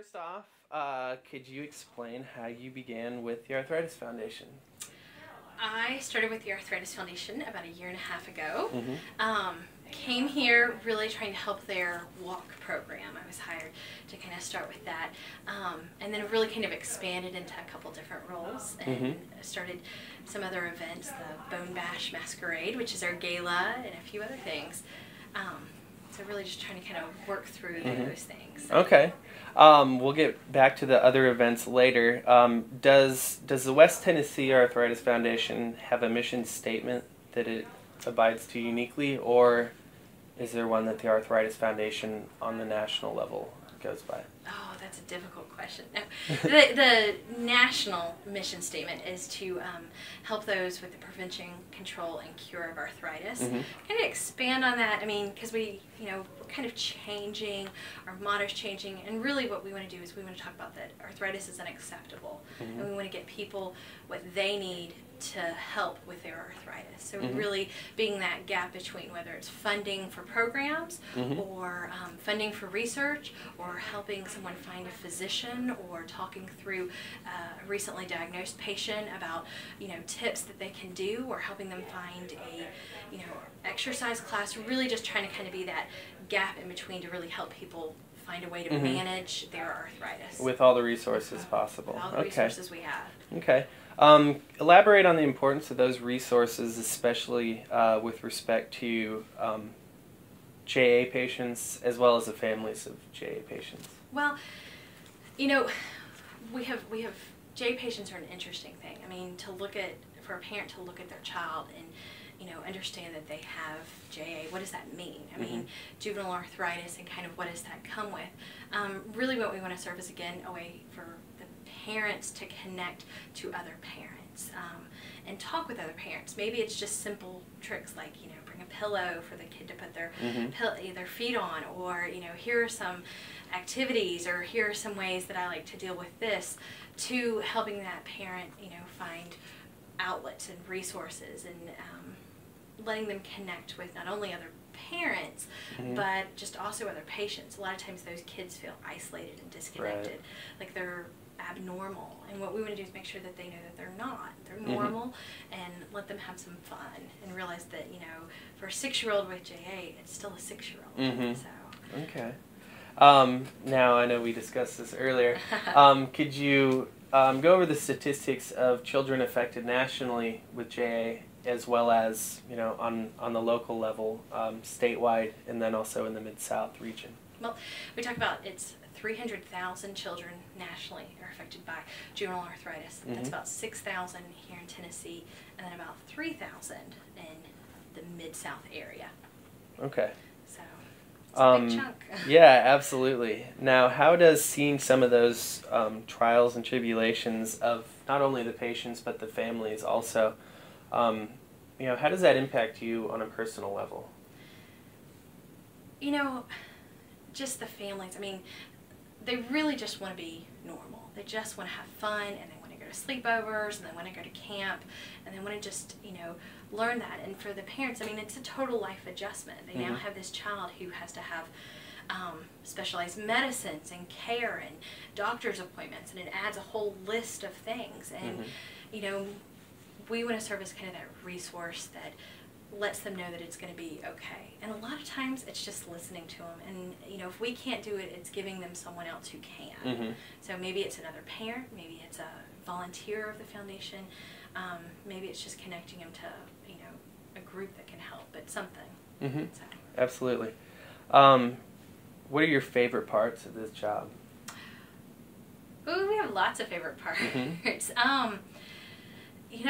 First off, could you explain how you began with the Arthritis Foundation? I started with the Arthritis Foundation about 1.5 years ago. Mm-hmm. Came here really trying to help their walk program. I was hired to kind of start with that, and then really kind of expanded into a couple different roles and started some other events, the Bone Bash Masquerade, which is our gala, and a few other things. So really just trying to kind of work through those things. Okay. We'll get back to the other events later. Does the West Tennessee Arthritis Foundation have a mission statement that it abides to uniquely, or is there one that the Arthritis Foundation on the national level goes by? Oh, that's a difficult question. No. The national mission statement is to help those with the prevention, control, and cure of arthritis. Kind of expand on that. I mean, because we're kind of changing, our motto's changing, and really what we want to do is we want to talk about that arthritis is unacceptable, and we want to get people what they need to help with their arthritis. So really being that gap between whether it's funding for programs or funding for research, or helping someone find a physician, or talking through a recently diagnosed patient about tips that they can do, or helping them find a exercise class. Really just trying to kind of be that gap in between to really help people find a way to manage their arthritis with all the resources possible. With all the resources we have. Okay. Elaborate on the importance of those resources, especially with respect to JA patients as well as the families of JA patients. Well, we have JA patients are an interesting thing. I mean, for a parent to look at their child and understand that they have JA, what does that mean? I mean, juvenile arthritis, and kind of what does that come with? Really what we want to serve is, again, a way for the parents to connect to other parents and talk with other parents. Maybe it's just simple tricks like, bring a pillow for the kid to put their feet on, or, here are some activities, or here are some ways that I like to deal with this, to helping that parent, find outlets and resources, and letting them connect with not only other parents, but just also other patients. A lot of times those kids feel isolated and disconnected, like they're abnormal, and what we want to do is make sure that they know that they're not. They're normal, and let them have some fun, and realize that, for a 6-year-old with JA, it's still a 6-year-old. So. Okay. Now, I know we discussed this earlier. Could you go over the statistics of children affected nationally with JA, as well as on the local level, statewide, and then also in the Mid-South region? Well, we talk about it's 300,000 children nationally are affected by juvenile arthritis. That's about 6,000 here in Tennessee, and then about 3,000 in the Mid-South area. Okay. So it's a big chunk. Yeah, absolutely. Now, how does seeing some of those trials and tribulations of not only the patients but the families also, how does that impact you on a personal level? Just the families. I mean, they really just want to be normal. They just want to have fun, and they want to go to sleepovers, and they want to go to camp, and they want to just, learn that. And for the parents, I mean, it's a total life adjustment. They now have this child who has to have specialized medicines and care and doctor's appointments, and it adds a whole list of things. And, we want to serve as kind of that resource that lets them know that it's going to be okay. And a lot of times it's just listening to them, and if we can't do it, it's giving them someone else who can. So maybe it's another parent, maybe it's a volunteer of the foundation, maybe it's just connecting them to a group that can help, but something. So. Absolutely. What are your favorite parts of this job? Ooh, we have lots of favorite parts.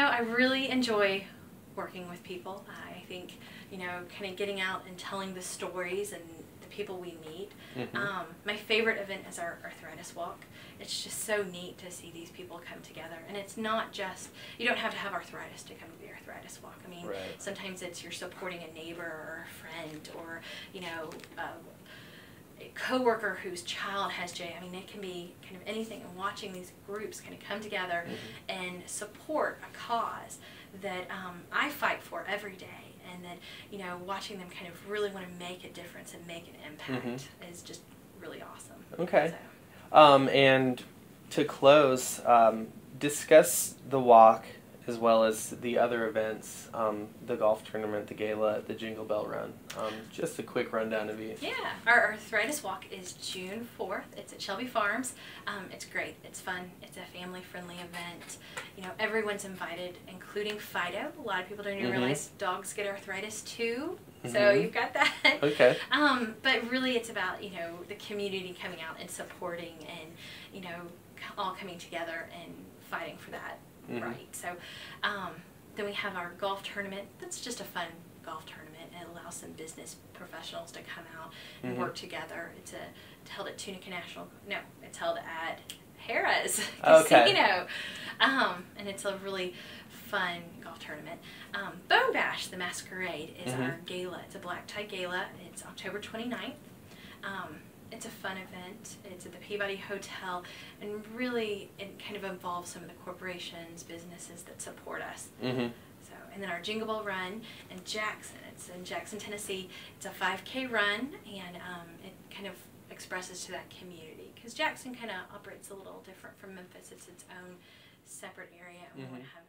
I really enjoy working with people. I think, kind of getting out and telling the stories and the people we meet. My favorite event is our arthritis walk. It's just so neat to see these people come together. And it's not just, you don't have to have arthritis to come to the arthritis walk. I mean, sometimes it's you're supporting a neighbor or a friend, or, a coworker whose child has JA. I mean, it can be kind of anything. And watching these groups kind of come together and support a cause that I fight for every day, and that watching them kind of really want to make a difference and make an impact is just really awesome. Okay. So. And to close, discuss the walk as well as the other events, the golf tournament, the gala, the Jingle Bell Run. Just a quick rundown of each. Yeah, our arthritis walk is June 4th. It's at Shelby Farms. It's great. It's fun. It's a family-friendly event. You know, everyone's invited, including Fido. A lot of people don't even realize dogs get arthritis too. So you've got that. Okay. But really, it's about, you know, the community coming out and supporting, and, you know, all coming together and fighting for that. Right. So then we have our golf tournament. That's just a fun golf tournament. It allows some business professionals to come out and work together. It's held at Tunica National. No, it's held at Harrah's Casino. And it's a really fun golf tournament. Bone Bash, the Masquerade, is our gala. It's a black tie gala. It's October 29th. It's a fun event. It's at the Peabody Hotel, and really it kind of involves some of the corporations, businesses that support us. So, and then our Jingle Bell Run in Jackson. It's in Jackson, Tennessee. It's a 5K run, and it kind of expresses to that community, because Jackson kind of operates a little different from Memphis. It's its own separate area, and we want to have